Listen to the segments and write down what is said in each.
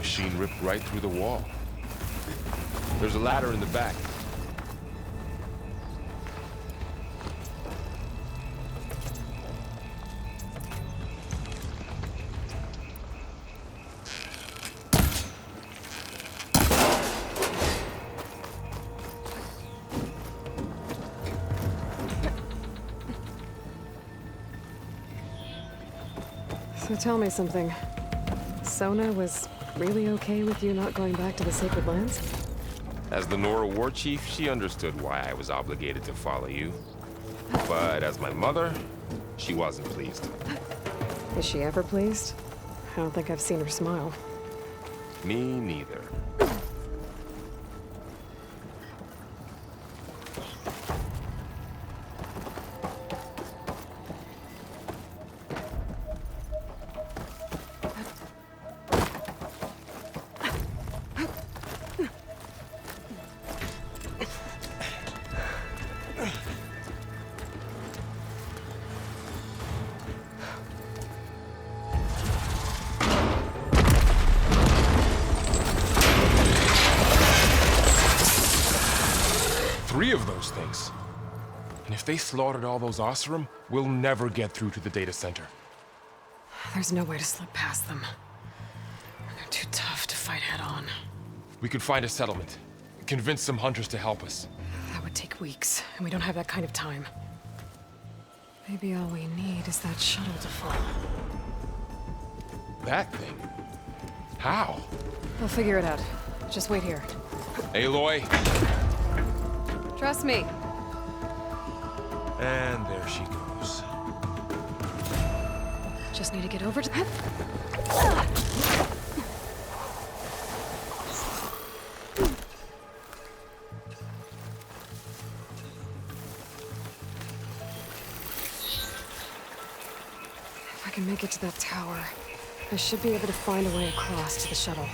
machine ripped right through the wall. There's a ladder in the back. So tell me something. Sona was really okay with you not going back to the Sacred Lands? As the Nora war chief, she understood why I was obligated to follow you. But as my mother, she wasn't pleased. Is she ever pleased? I don't think I've seen her smile. Me neither. Three of those things. And if they slaughtered all those Oseram, we'll never get through to the data center. There's no way to slip past them. They're too tough to fight head-on. We could find a settlement. Convince some hunters to help us. That would take weeks, and we don't have that kind of time. Maybe all we need is that shuttle to fall. That thing? How? We'll figure it out. Just wait here. Aloy. Trust me. And there she goes. Just need to get over to... If I can make it to that tower, I should be able to find a way across to the shuttle.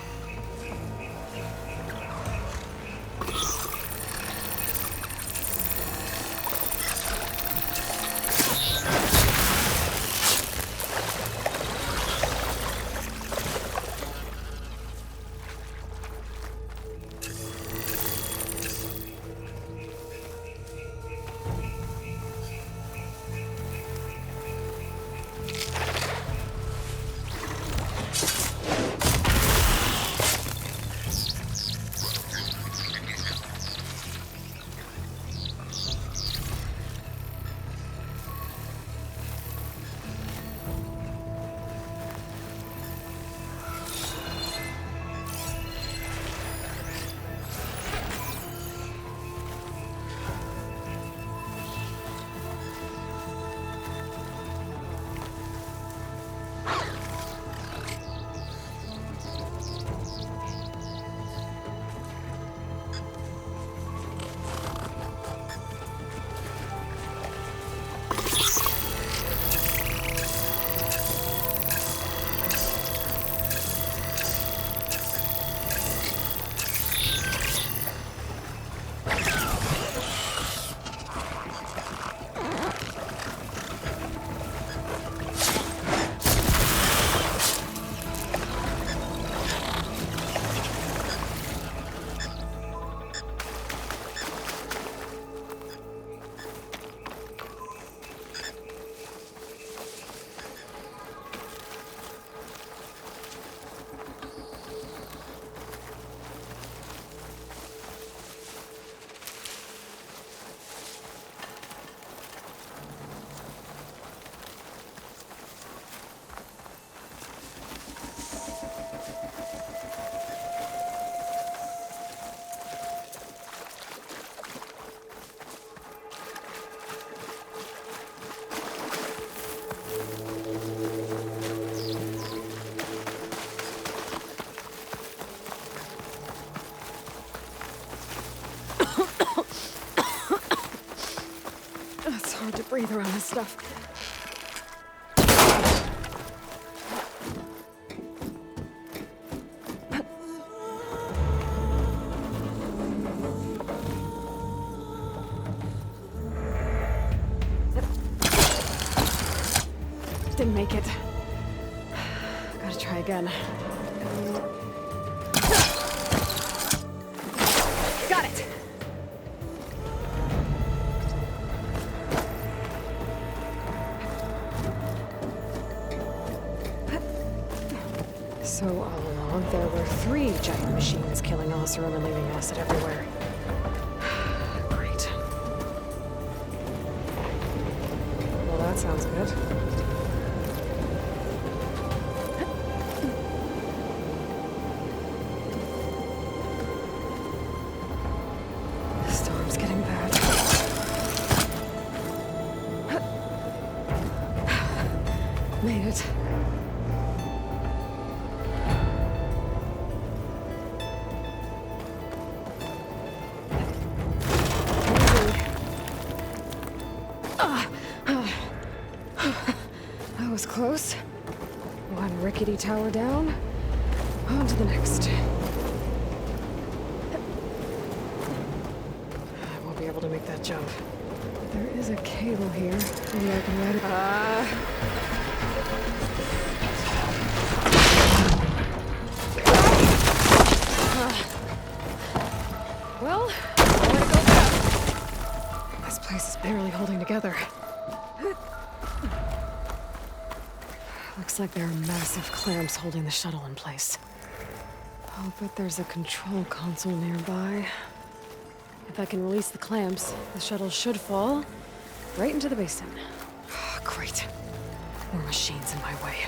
It's hard to breathe around this stuff. Didn't make it. Gotta try again. Got it! So all along, there were 3 giant machines killing Oseram and leaving acid everywhere. Great. Well, that sounds good. The storm's getting bad. Made it. That was close. One rickety tower down. On to the next. I won't be able to make that jump. There is a cable here. Maybe I can ride it. Well, nowhere to go back. This place is barely holding together. Looks like there are massive clamps holding the shuttle in place. Oh, but there's a control console nearby. If I can release the clamps, the shuttle should fall right into the basin. Great. More machines in my way.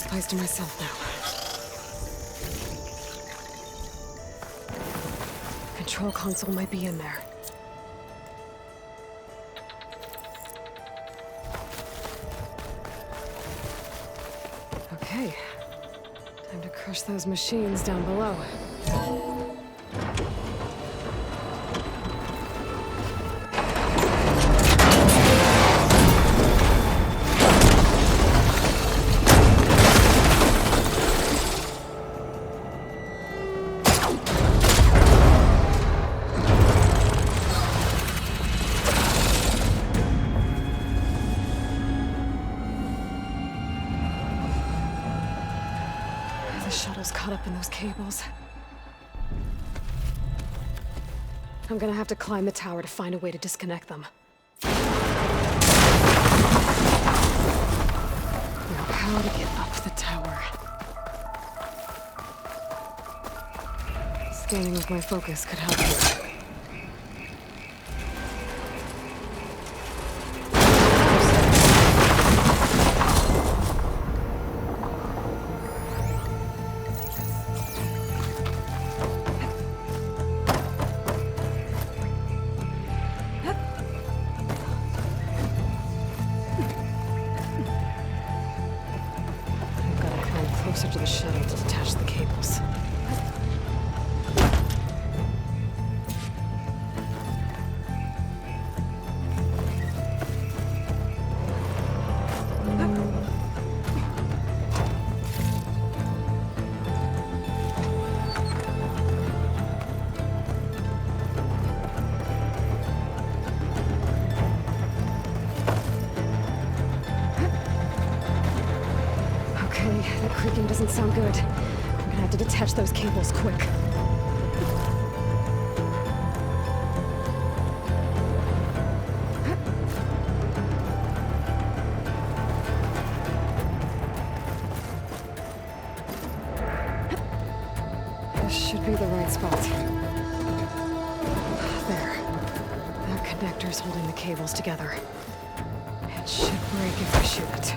Place to myself now. Control console might be in there. Okay. Time to crush those machines down below. The shuttle's caught up in those cables. I'm gonna have to climb the tower to find a way to disconnect them. Now, how to get up the tower? Scanning with my focus could help me. Closer to the shuttle to detach the cables. sound good. I'm gonna have to detach those cables quick. This should be the right spot. There. That connector's holding the cables together. It should break if I shoot it.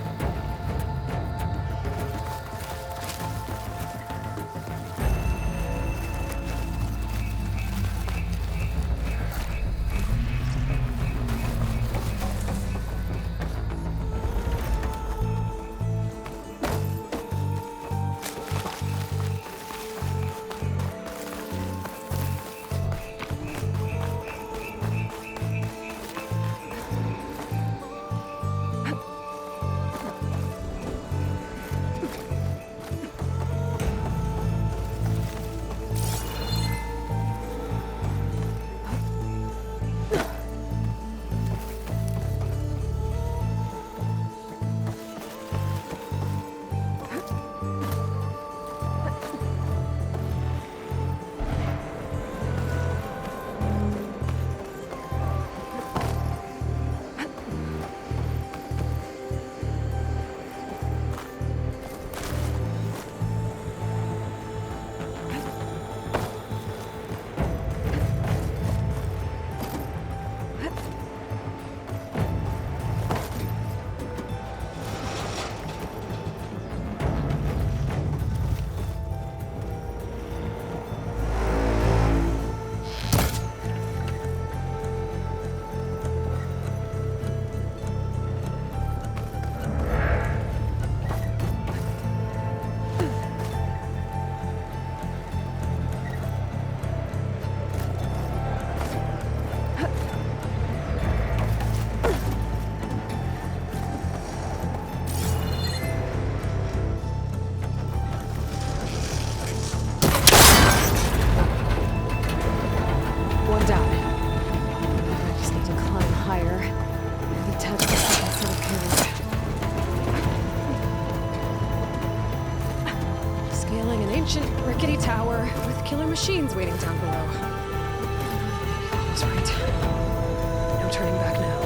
Rickety tower with killer machines waiting down below. That's right. No turning back now.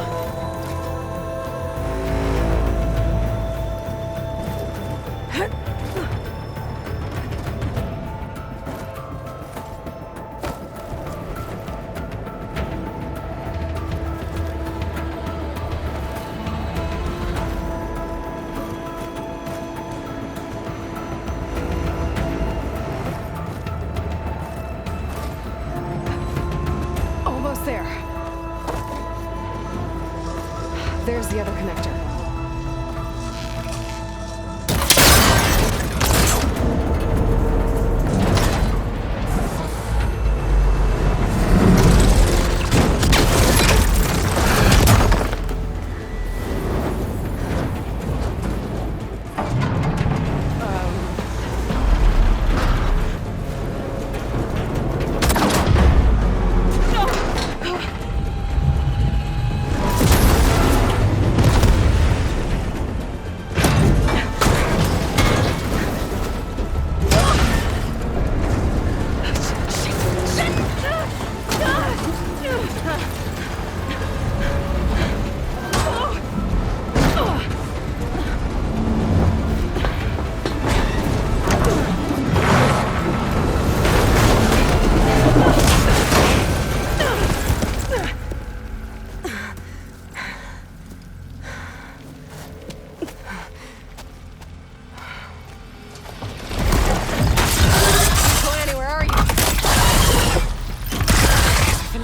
There. There's the other connector.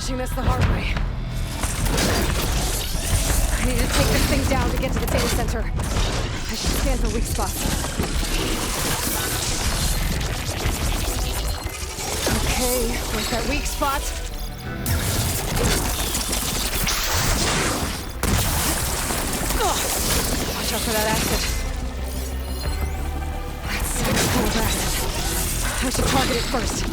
This the hard way. I need to take this thing down to get to the data center. I should scan for weak spots. Okay, where's that weak spot? Oh, watch out for that acid. That's full of acid. I should target it first.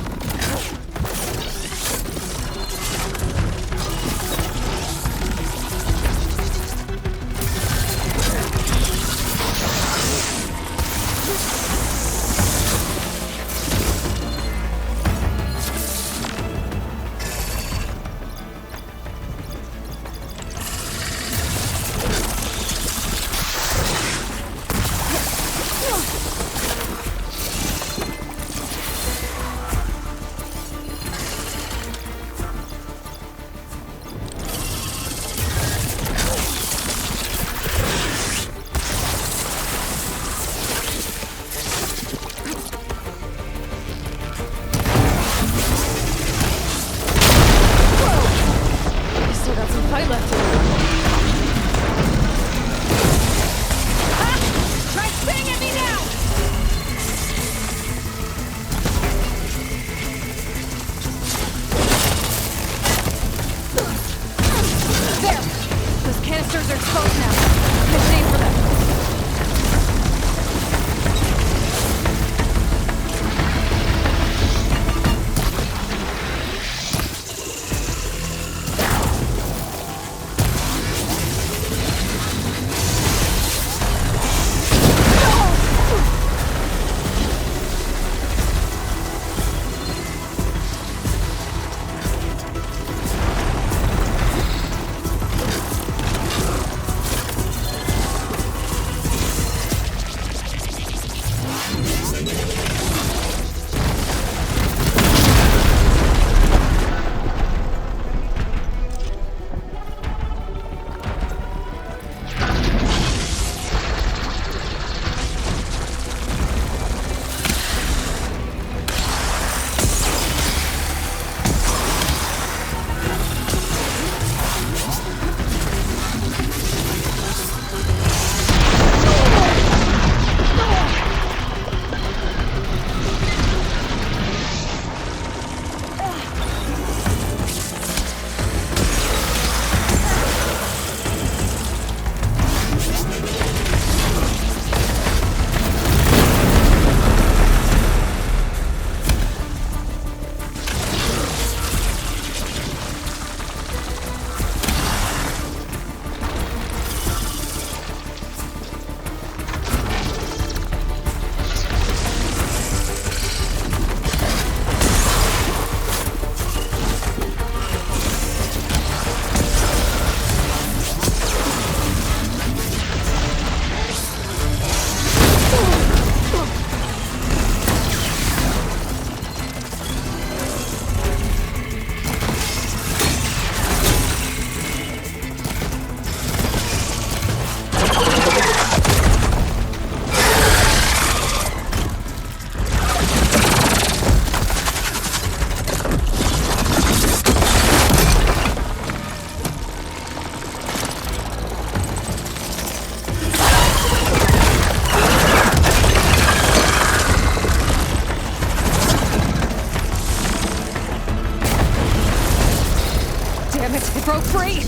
It broke free!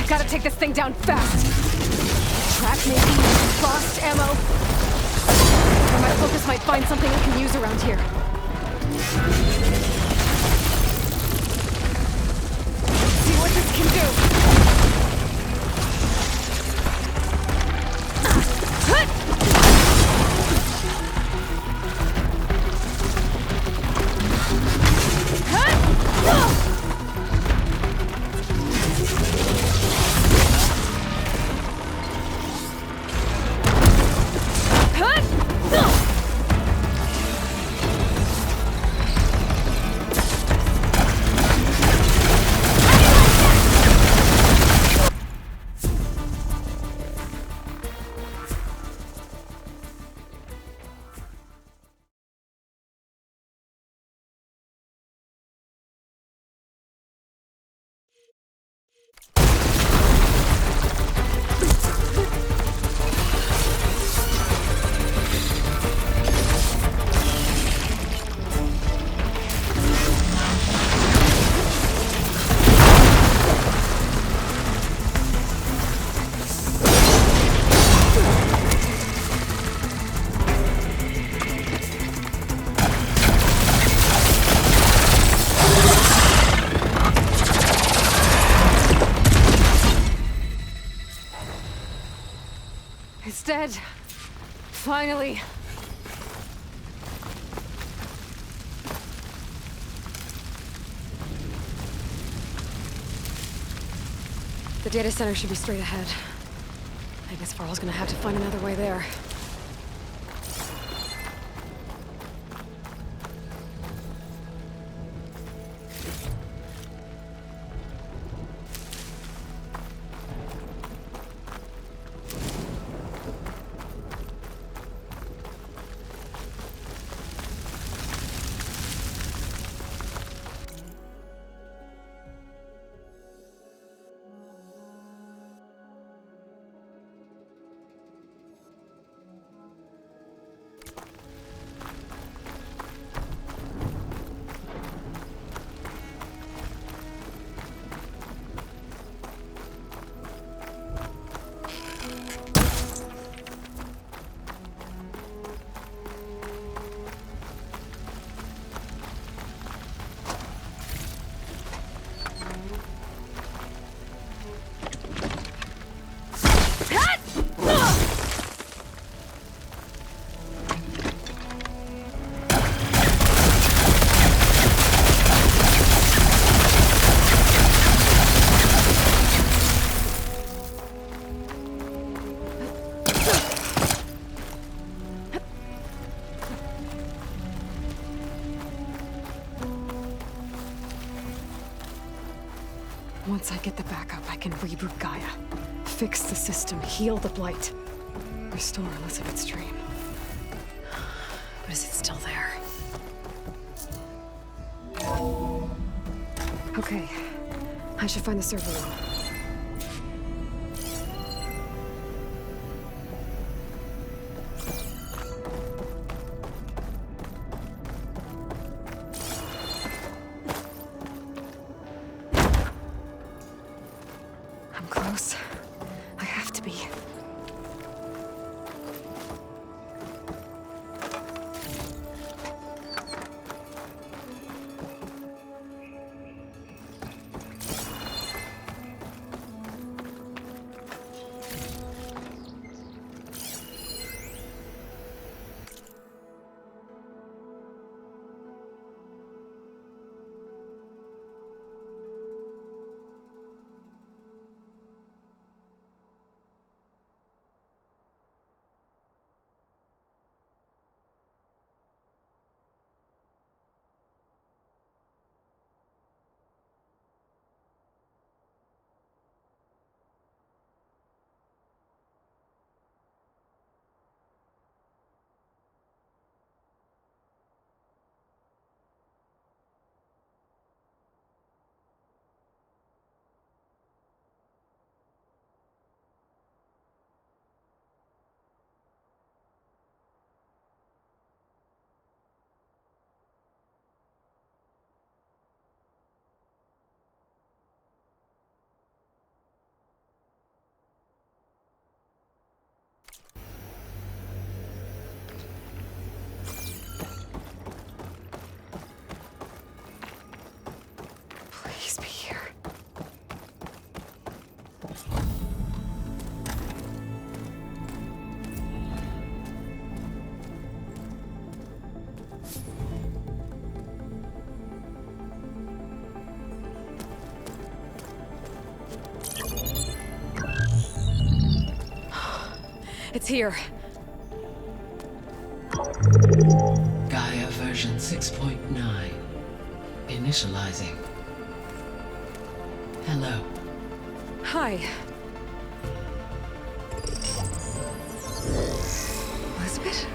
I gotta take this thing down fast! Trap maybe? Frost ammo? Or my focus might find something we can use around here. See what this can do! It's dead. Finally. The data center should be straight ahead. I guess Varl's gonna have to find another way there. Once I get the backup, I can reboot Gaia. Fix the system, heal the Blight. Restore Elizabeth's dream. But is it still there? Okay. I should find the server room. I'm close. I have to be. It's here. Gaia version 6.9. Initializing. Hello. Hi. Elizabeth?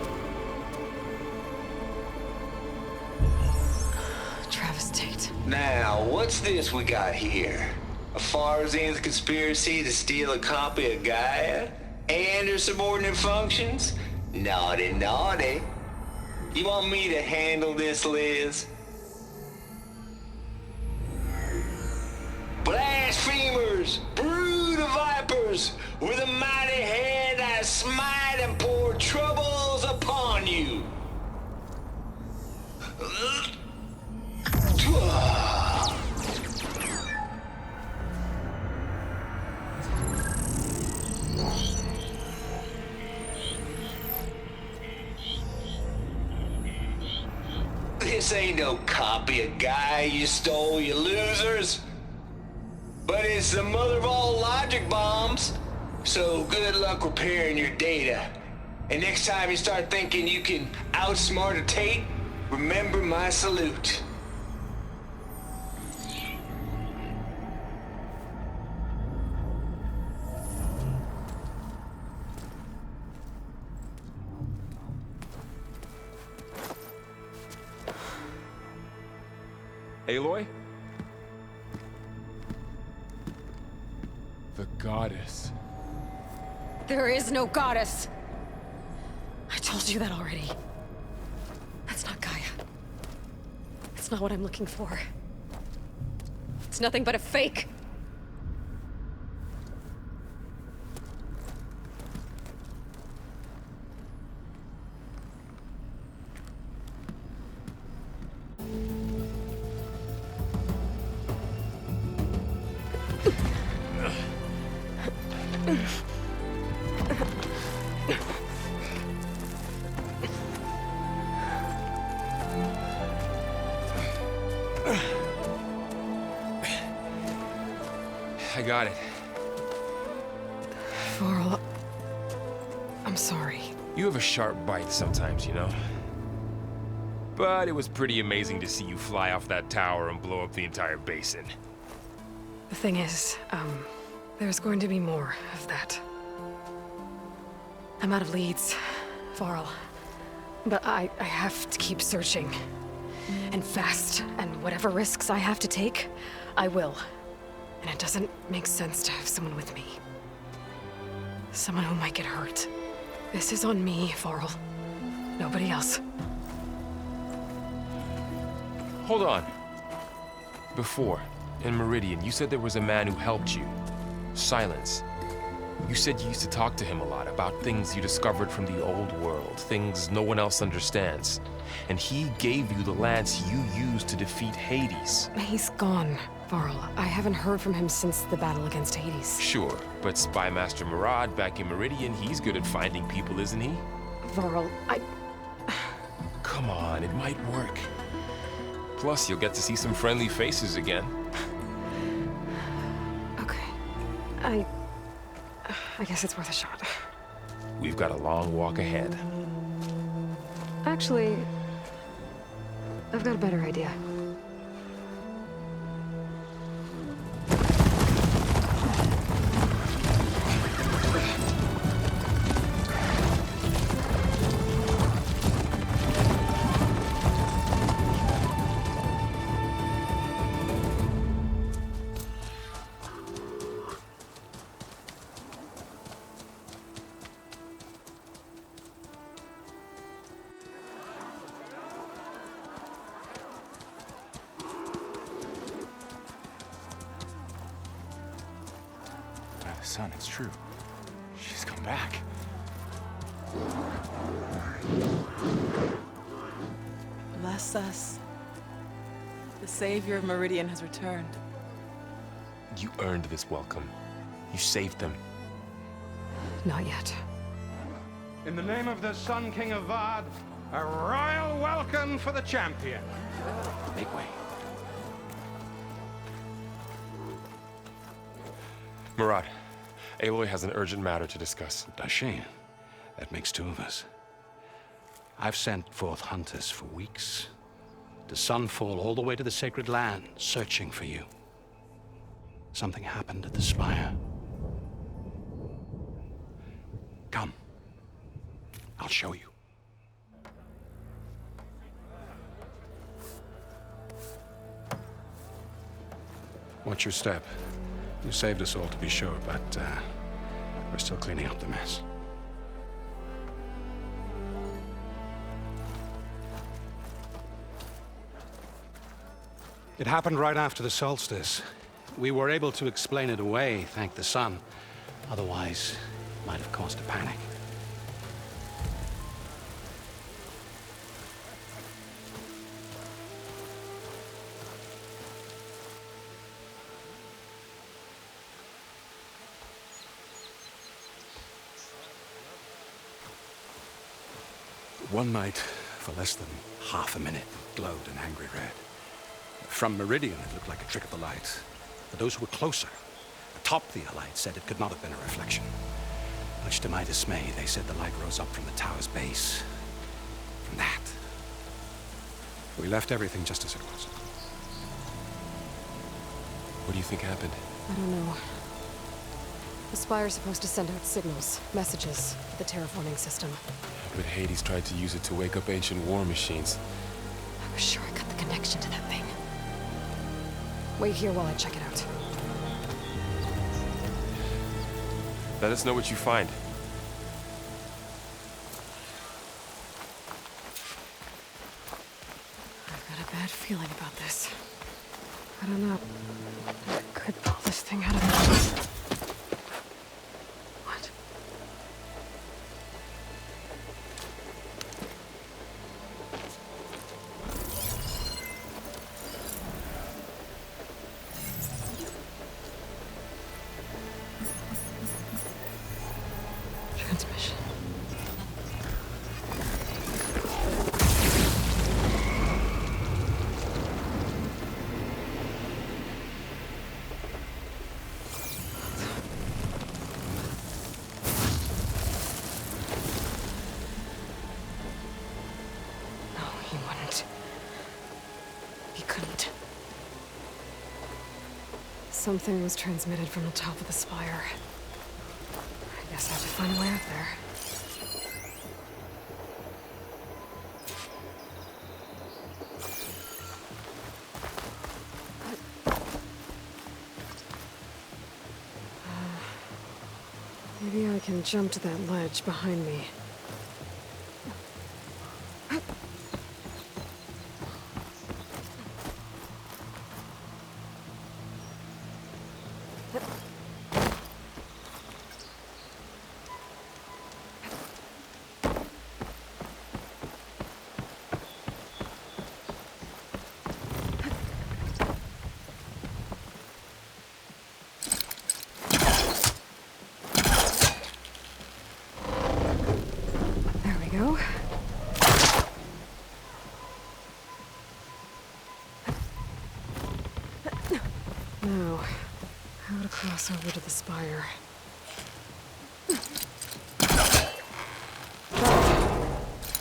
Travis Tate. Now, what's this we got here? A Farzian's conspiracy to steal a copy of Gaia? And her subordinate functions? Naughty, naughty. You want me to handle this, Liz? Blasphemers! Brood of vipers! With a mighty hand I smite and pour troubles upon you! This ain't no copy of Gaia you stole, you losers! But it's the mother of all logic bombs. So good luck repairing your data. And next time you start thinking you can outsmart a Tate, remember my salute. Aloy? The goddess. There is no goddess! I told you that already. That's not Gaia. It's not what I'm looking for. It's nothing but a fake. I got it. Varl, I'm sorry. You have a sharp bite sometimes, you know? But it was pretty amazing to see you fly off that tower and blow up the entire basin. The thing is, there's going to be more of that. I'm out of leads, Varl. But I have to keep searching. And fast, and whatever risks I have to take, I will. And it doesn't make sense to have someone with me. Someone who might get hurt. This is on me, Varl. Nobody else. Hold on. Before, in Meridian, you said there was a man who helped you. Silence. You said you used to talk to him a lot about things you discovered from the old world, things no one else understands. And he gave you the lance you used to defeat Hades. He's gone, Varl. I haven't heard from him since the battle against Hades. Sure, but Spymaster Murad back in Meridian, he's good at finding people, isn't he? Varl, Come on, it might work. Plus, you'll get to see some friendly faces again. Okay. I guess it's worth a shot. We've got a long walk ahead. Actually, I've got a better idea. Son, it's true. She's come back. Bless us. The savior of Meridian has returned. You earned this welcome. You saved them. Not yet. In the name of the Sun King of Vard, a royal welcome for the champion. Make way. Murad, Aloy has an urgent matter to discuss. Dashane, That makes two of us. I've sent forth hunters for weeks, to Sunfall all the way to the Sacred Land, searching for you. Something happened at the Spire. Come. I'll show you. Watch your step. You saved us all, to be sure, but we're still cleaning up the mess. It happened right after the solstice. We were able to explain it away, thank the sun. Otherwise, it might have caused a panic. One night, for less than half a minute, it glowed an angry red. From Meridian, it looked like a trick of the light. But those who were closer, atop the light, said it could not have been a reflection. Much to my dismay, they said the light rose up from the tower's base. From that. We left everything just as it was. What do you think happened? I don't know. The Spire's supposed to send out signals, messages, the terraforming system. But Hades tried to use it to wake up ancient war machines. I was sure I got the connection to that thing. Wait here while I check it out. Let us know what you find. I've got a bad feeling about this. I don't know. I could pull this thing out of the... What? Transmission. No, he wouldn't. He couldn't. Something was transmitted from the top of the spire. I guess I have to find a way up there. Maybe I can jump to that ledge behind me. There we go. Now, how to cross over to the spire.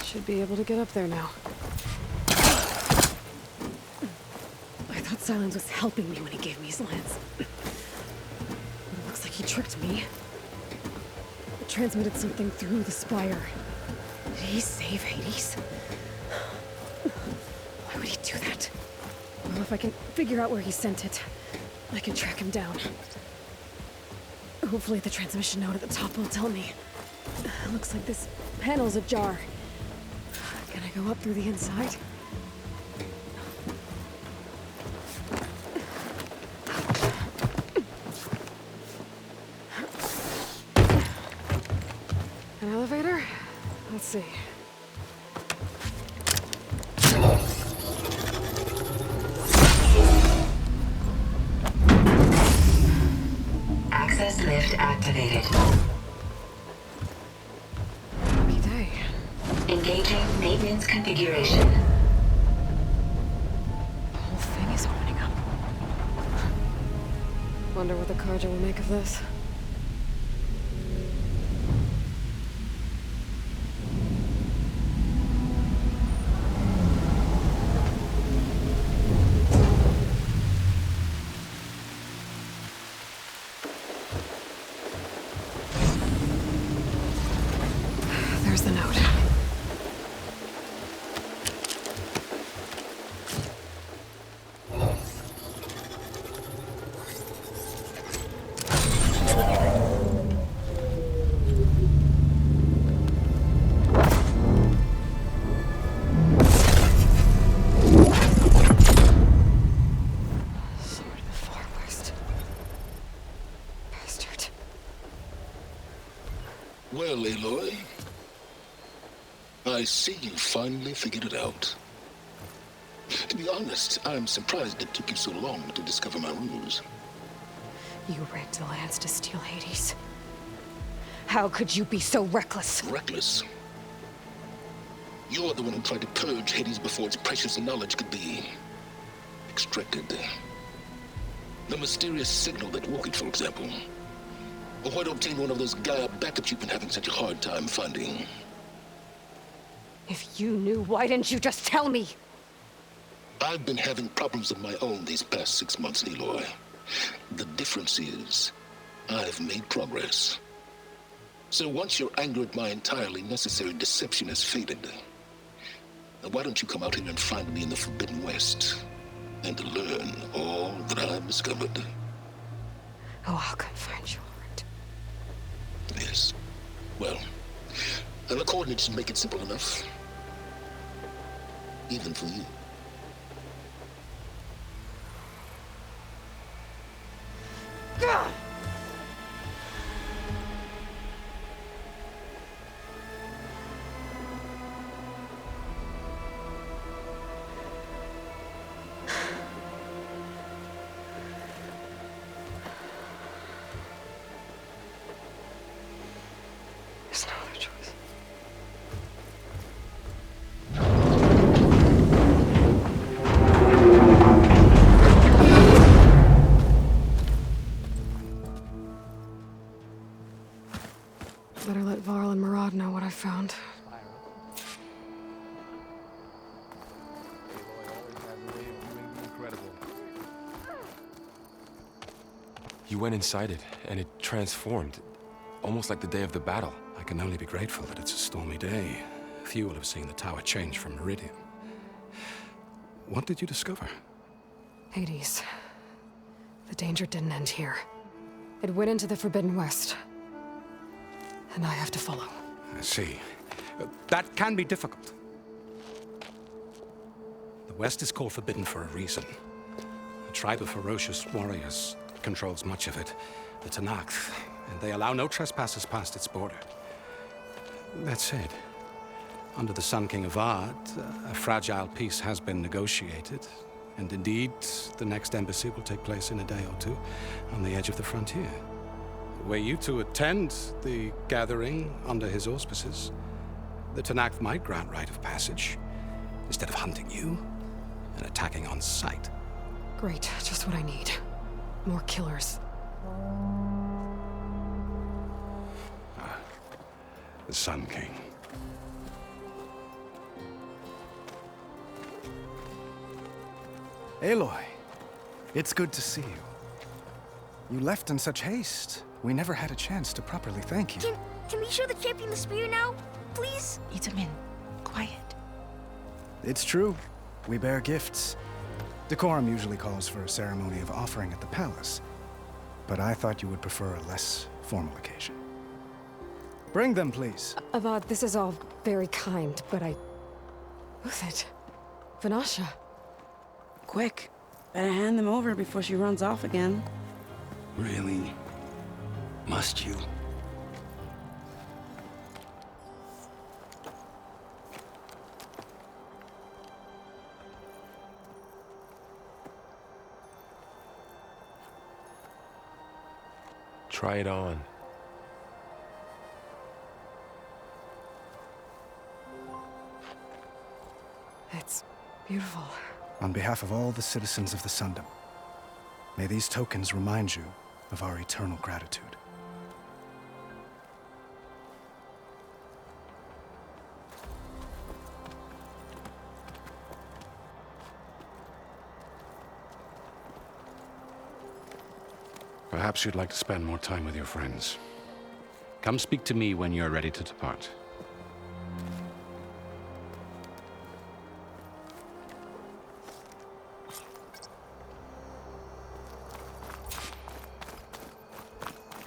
Should be able to get up there now. I thought Silence was helping me when he gave me his lance. But it looks like he tricked me. It transmitted something through the spire. Did he save Hades? Why would he do that? Well, if I can figure out where he sent it, I can track him down. Hopefully the transmission note at the top will tell me. Looks like this panel's ajar. Can I go up through the inside? An elevator? Let's see. Access lift activated. Lucky day. Engaging maintenance configuration. The whole thing is opening up. Wonder what the Carja will make of this. see you finally figured it out. To be honest, I'm surprised it took you so long to discover my ruse. You rigged the Lance to steal Hades. How could you be so reckless? Reckless? You're the one who tried to purge Hades before its precious knowledge could be extracted. The mysterious signal that woke it, for example. Or why to obtain one of those Gaia backups you've been having such a hard time finding? If you knew, why didn't you just tell me? I've been having problems of my own these past 6 months, Aloy. The difference is, I've made progress. So once your anger at my entirely necessary deception has faded, why don't you come out here and find me in the Forbidden West and learn all that I've discovered? Oh, I'll come find you, alright. Yes. Well, and the coordinates should make it simple enough. Even for you. Gah! There's no other choice. Better let Varl and Murad know what I found. You went inside it, and it transformed. Almost like the day of the battle. I can only be grateful that it's a stormy day. Few will have seen the tower change from Meridian. What did you discover? Hades. The danger didn't end here. It went into the Forbidden West. And I have to follow. I see. That can be difficult. The West is called Forbidden for a reason. A tribe of ferocious warriors controls much of it, the Tenakth, and they allow no trespassers past its border. That said, under the Sun King Avad, a fragile peace has been negotiated, and indeed, the next embassy will take place in a day or two on the edge of the frontier. Were you to attend the gathering under his auspices, the Tenakth might grant right of passage, instead of hunting you and attacking on sight. Great, just what I need. More killers. The Sun King. Aloy, it's good to see you. You left in such haste. We never had a chance to properly thank you. Can we show the champion the spear now? Please? Itamin, quiet. It's true. We bear gifts. Decorum usually calls for a ceremony of offering at the palace. But I thought you would prefer a less formal occasion. Bring them, please. Avad, this is all very kind, but Who's it? Vanasha. Quick. Better hand them over before she runs off again. Really? Must you? Try it on. It's beautiful. On behalf of all the citizens of the Sundom, may these tokens remind you of our eternal gratitude. Perhaps you'd like to spend more time with your friends. Come speak to me when you're ready to depart.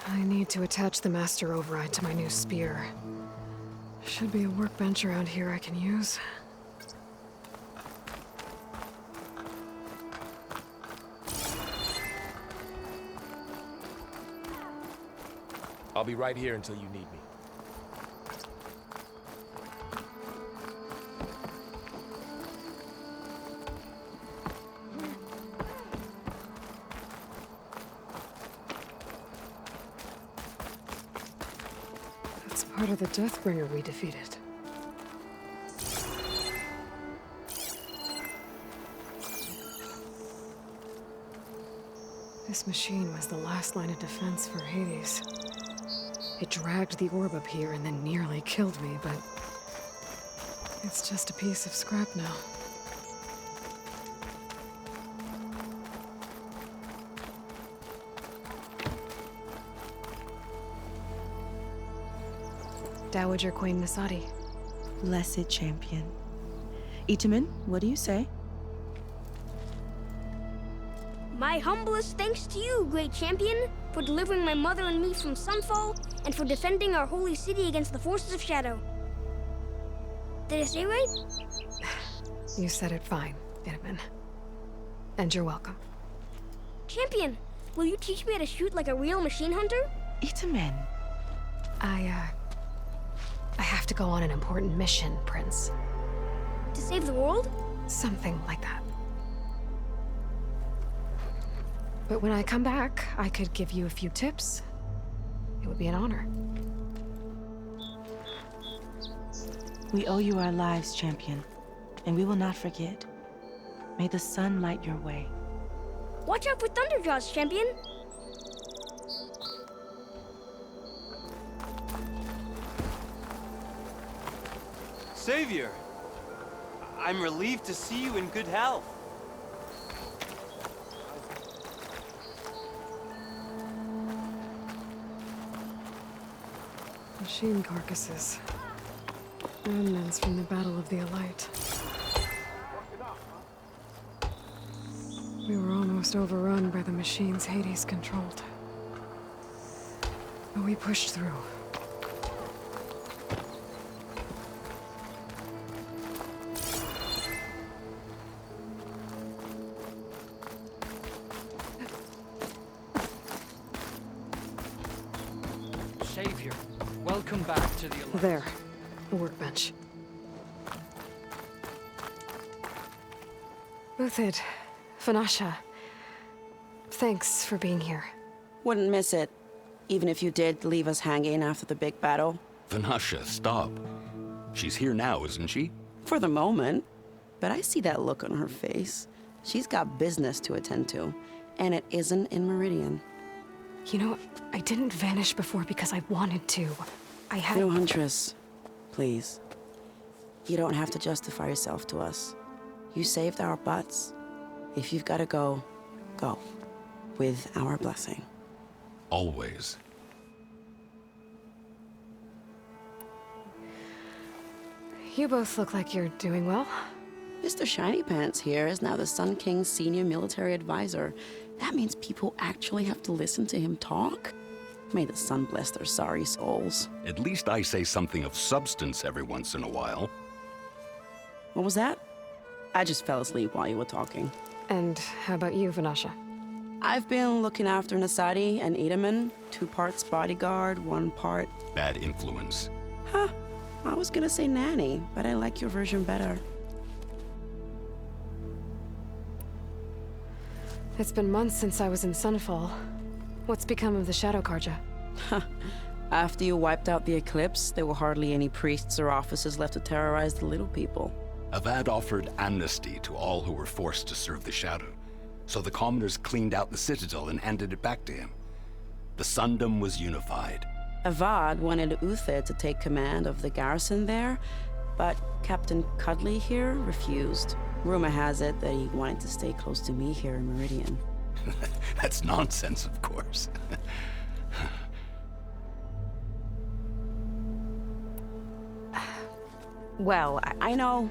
I need to attach the Master Override to my new spear. Should be a workbench around here I can use. I'll be right here until you need me. part of the Deathbringer we defeated. This machine was the last line of defense for Hades. It dragged the orb up here and then nearly killed me, but it's just a piece of scrap now. Dowager Queen Nasadi. Blessed champion. Itamen, what do you say? My humblest thanks to you, great champion, for delivering my mother and me from Sunfall, and for defending our holy city against the forces of Shadow. Did I say right? You said it fine, Itamen. And you're welcome. Champion, will you teach me how to shoot like a real machine hunter? Itamen. I have to go on an important mission, Prince. To save the world? Something like that. But when I come back, I could give you a few tips. It would be an honor. We owe you our lives, champion, and we will not forget. May the sun light your way. Watch out for Thunderjaws, champion. Savior! I'm relieved to see you in good health. Machine carcasses. Remnants from the Battle of the Elite. We were almost overrun by the machines Hades controlled. But we pushed through. Savior, welcome back to the Alliance. There, the workbench. Uthid, Vanasha, thanks for being here. Wouldn't miss it, even if you did leave us hanging after the big battle. Vanasha, stop. She's here now, isn't she? For the moment. But I see that look on her face. She's got business to attend to, and it isn't in Meridian. You know, I didn't vanish before because I wanted to. I had... No, Huntress. Please. You don't have to justify yourself to us. You saved our butts. If you've got to go, go. With our blessing. Always. You both look like you're doing well. Mr. Shiny Pants here is now the Sun King's senior military advisor. That means people actually have to listen to him talk? May the sun bless their sorry souls. At least I say something of substance every once in a while. What was that? I just fell asleep while you were talking. And how about you, Vanasha? I've been looking after Nasadi and Itamen. 2 parts bodyguard, 1 part... Bad influence. Huh. I was gonna say nanny, but I like your version better. It's been months since I was in Sunfall. What's become of the Shadow Carja? After you wiped out the Eclipse, there were hardly any priests or officers left to terrorize the little people. Avad offered amnesty to all who were forced to serve the Shadow, so the commoners cleaned out the Citadel and handed it back to him. The Sundom was unified. Avad wanted Uthid to take command of the garrison there, but Captain Cudley here refused. Rumor has it that he wanted to stay close to me here in Meridian. That's nonsense, of course. Well, I know.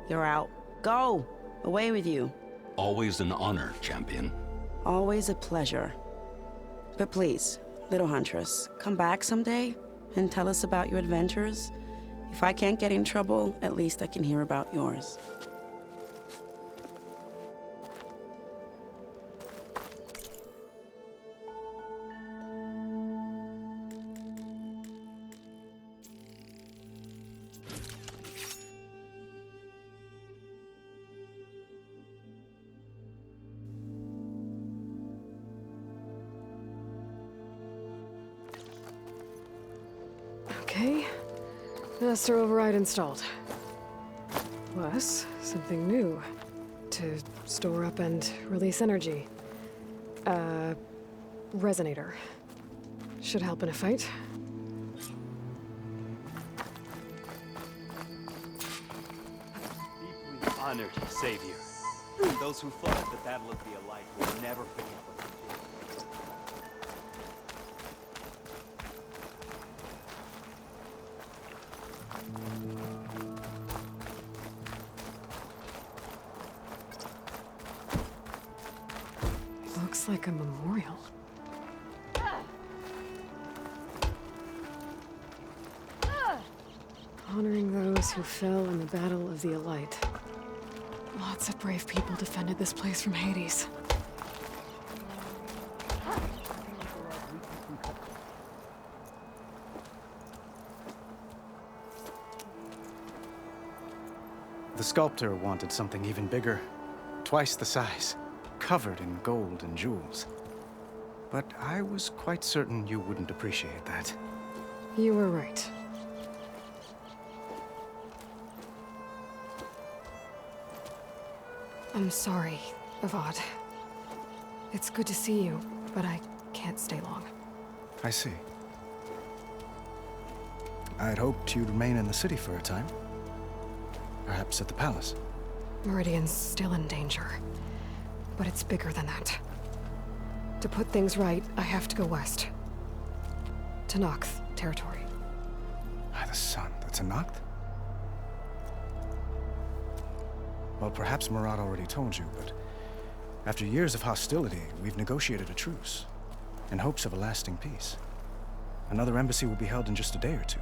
You're out. Go! Away with you. Always an honor, champion. Always a pleasure. But please, little Huntress, come back someday and tell us about your adventures. If I can't get in trouble, at least I can hear about yours. Master override installed. Plus, something new. To store up and release energy. Resonator. Should help in a fight. Deeply honored, Savior. Those who fought at the Battle of the Allied will never forget what you did. Looks like a memorial. Honoring those who fell in the Battle of the Allight. Lots of brave people defended this place from Hades. The sculptor wanted something even bigger, twice the size, covered in gold and jewels. But I was quite certain you wouldn't appreciate that. You were right. I'm sorry, Avad. It's good to see you, but I can't stay long. I see. I'd hoped you'd remain in the city for a time. Perhaps at the palace. Meridian's still in danger. But it's bigger than that. To put things right, I have to go west. To Noct territory. By the sun, that's a Noct? Well, perhaps Marat already told you, but after years of hostility, we've negotiated a truce, in hopes of a lasting peace. Another embassy will be held in just a day or two.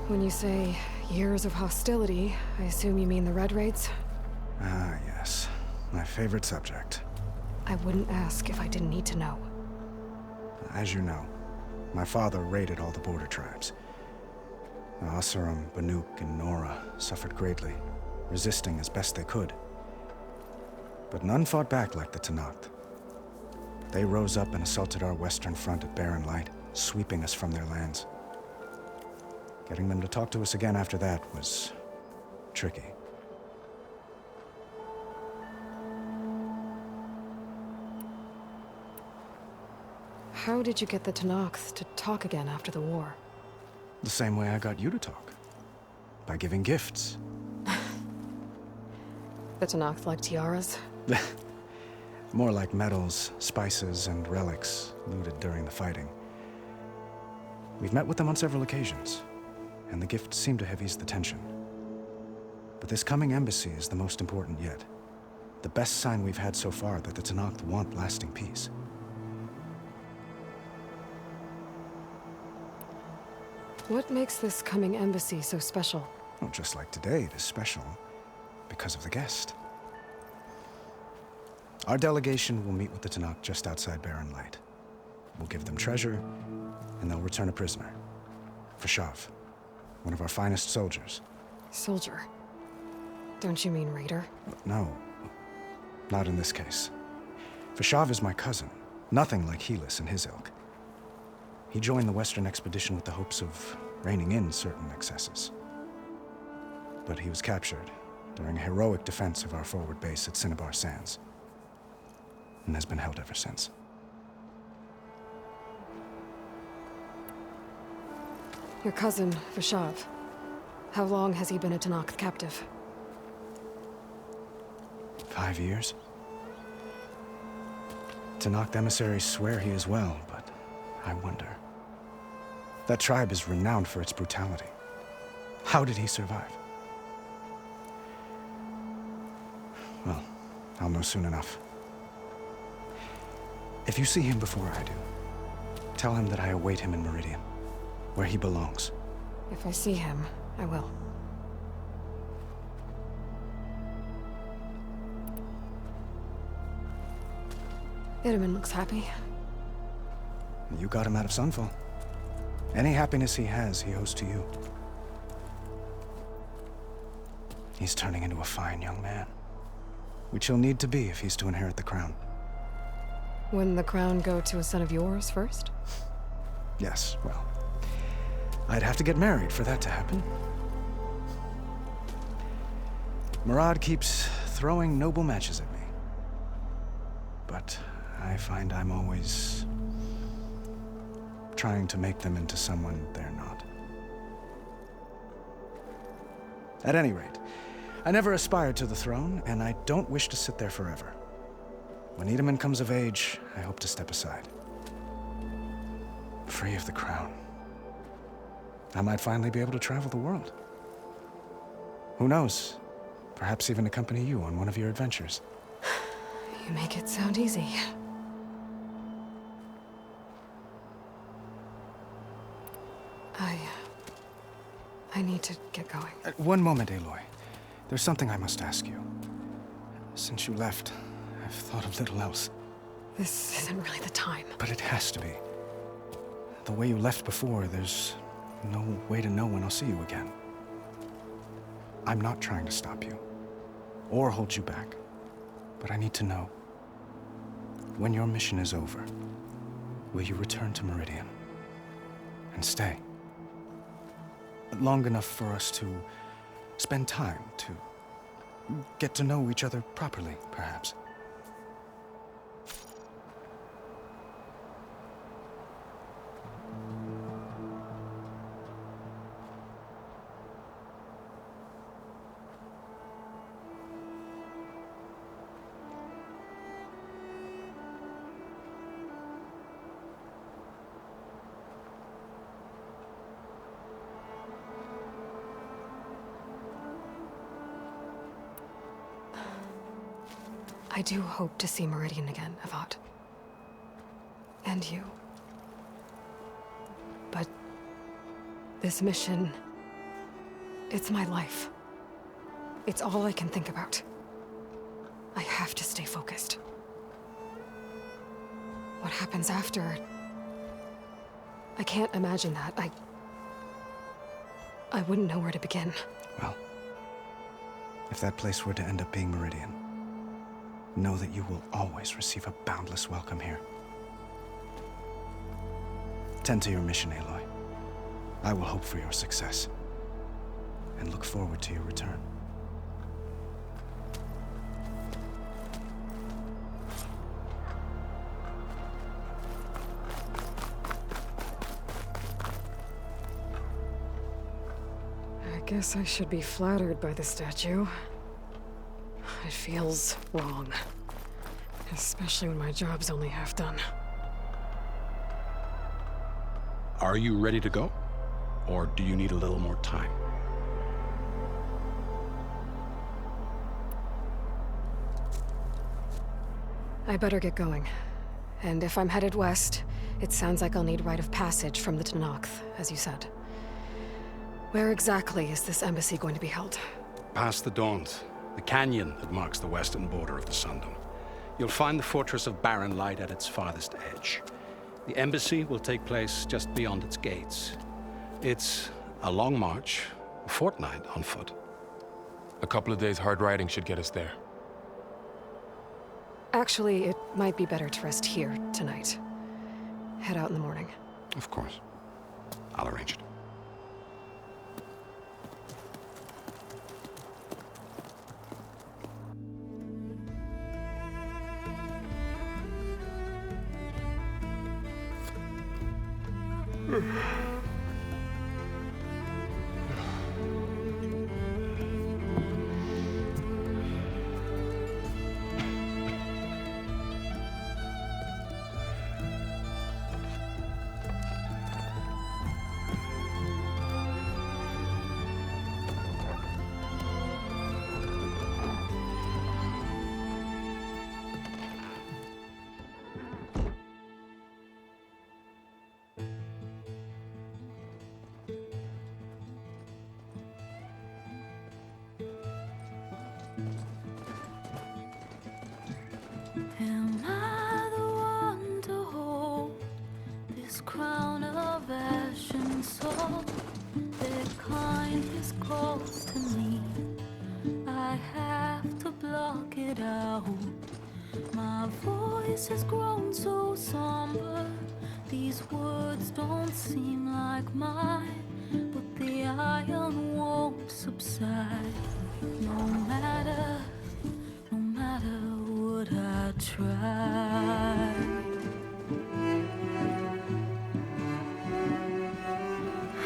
When you say years of hostility, I assume you mean the Red Raids? Ah, yes. My favorite subject. I wouldn't ask if I didn't need to know. As you know, my father raided all the border tribes. The Oseram, Banuk, and Nora suffered greatly, resisting as best they could. But none fought back like the Tenakth. They rose up and assaulted our western front at Barren Light, sweeping us from their lands. Getting them to talk to us again after that was tricky. How did you get the Tenakth to talk again after the war? The same way I got you to talk. By giving gifts. The Tenakth like tiaras? More like medals, spices, and relics looted during the fighting. We've met with them on several occasions, and the gifts seem to have eased the tension. But this coming embassy is the most important yet. The best sign we've had so far that the Tenakth want lasting peace. What makes this coming embassy so special? Well, just like today, it is special because of the guest. Our delegation will meet with the Tenakth just outside Barren Light. We'll give them treasure, and they'll return a prisoner. Fashav, one of our finest soldiers. Soldier? Don't you mean raider? No, not in this case. Fashav is my cousin, nothing like Helis and his ilk. He joined the Western expedition with the hopes of reining in certain excesses. But he was captured during a heroic defense of our forward base at Cinnabar Sands, and has been held ever since. Your cousin, Fashav. How long has he been a Tenakth captive? 5 years. Tenakth emissaries swear he is well, but I wonder. That tribe is renowned for its brutality. How did he survive? Well, I'll know soon enough. If you see him before I do, tell him that I await him in Meridian, where he belongs. If I see him, I will. Itamen looks happy. You got him out of Sunfall. Any happiness he has, he owes to you. He's turning into a fine young man, which he'll need to be if he's to inherit the crown. Wouldn't the crown go to a son of yours first? Yes, well, I'd have to get married for that to happen. Murad keeps throwing noble matches at me. But I find I'm always trying to make them into someone they're not. At any rate, I never aspired to the throne, and I don't wish to sit there forever. When Edaman comes of age, I hope to step aside. Free of the crown. I might finally be able to travel the world. Who knows? Perhaps even accompany you on one of your adventures. You make it sound easy. I need to get going. One moment, Aloy. There's something I must ask you. Since you left, I've thought of little else. This isn't really the time. But it has to be. The way you left before, there's no way to know when I'll see you again. I'm not trying to stop you, or hold you back. But I need to know, when your mission is over, will you return to Meridian? And stay? Long enough for us to spend time, to get to know each other properly, perhaps. I do hope to see Meridian again, Avad. And you. But this mission, it's my life. It's all I can think about. I have to stay focused. What happens after? I can't imagine that. I wouldn't know where to begin. Well, if that place were to end up being Meridian, know that you will always receive a boundless welcome here. Tend to your mission, Aloy. I will hope for your success, and look forward to your return. I guess I should be flattered by the statue. It feels wrong. Especially when my job's only half done. Are you ready to go? Or do you need a little more time? I better get going. And if I'm headed west, it sounds like I'll need rite of passage from the Tenakth, as you said. Where exactly is this embassy going to be held? Past the Daunt, the canyon that marks the western border of the Sundom. You'll find the fortress of Barren Light at its farthest edge. The embassy will take place just beyond its gates. It's a long march, a fortnight on foot. A couple of days hard riding should get us there. Actually, it might be better to rest here tonight. Head out in the morning. Of course. I'll arrange it. Am I the one to hold this crown of ash and salt? Their kindness calls to me. I have to block it out. My voice has grown so subside. No matter what I try.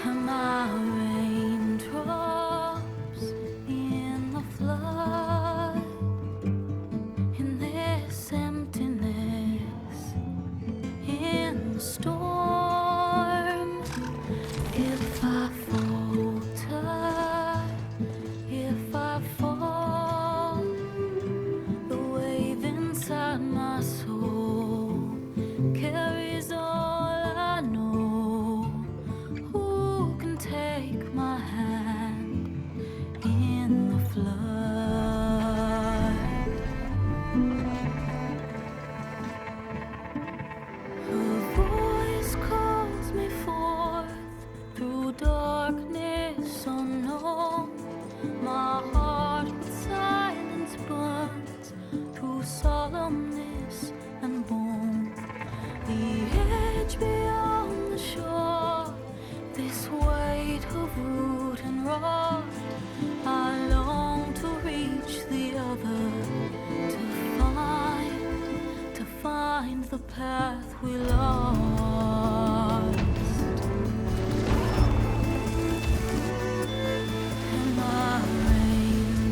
And my raindrops in the flood, in this emptiness, in the storm. If I falter, if I fall, the wave inside my soul carries all I know. Who can take my hand in the flood? Her voice calls me forth through darkness unknown. My heart with silence burns through solemnness and bone. The edge beyond the shore, this weight of root and rod. I long to reach the other, to find the path we lost. And my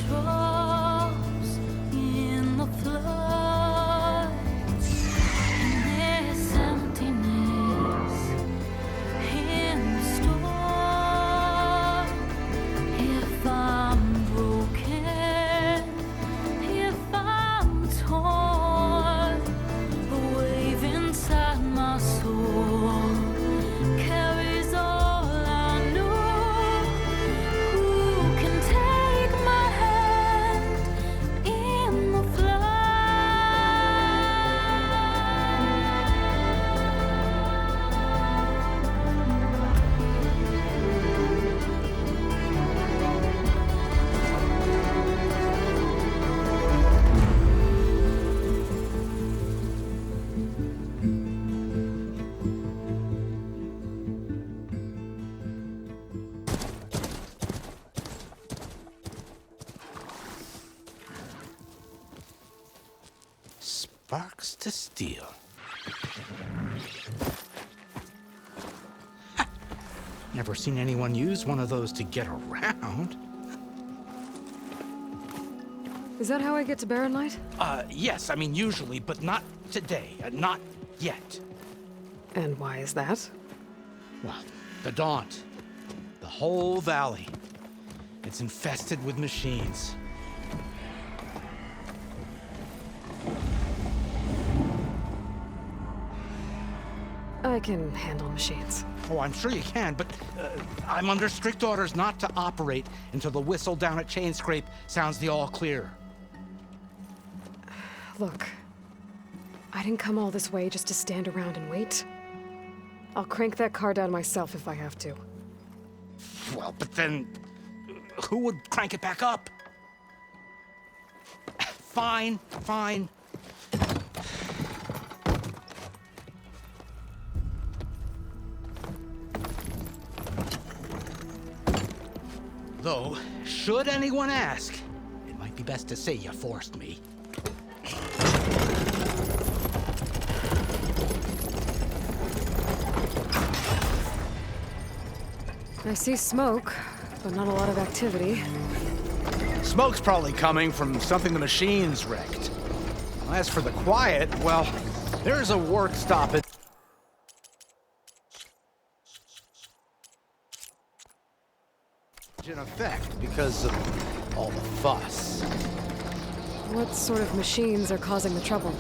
raindrops in the flood, in this emptiness, in the storm. If I'm broken, if I'm torn, the wave inside my soul carries all I know. Who can take my hand in the Sparks to steel. Never seen anyone use one of those to get around. Is that how I get to Barren Light? Yes, I mean usually, but not today. Not yet. And why is that? Well, the Daunt. The whole valley. It's infested with machines. I can handle machines. Oh, I'm sure you can, but I'm under strict orders not to operate until the whistle down at Chainscrape sounds the all clear. Look, I didn't come all this way just to stand around and wait. I'll crank that car down myself if I have to. Well, but then who would crank it back up? Fine, fine. Though, should anyone ask, it might be best to say you forced me. I see smoke, but not a lot of activity. Smoke's probably coming from something the machines wrecked. As for the quiet, well, there's a work stoppage in effect because of all the fuss. What sort of machines are causing the trouble?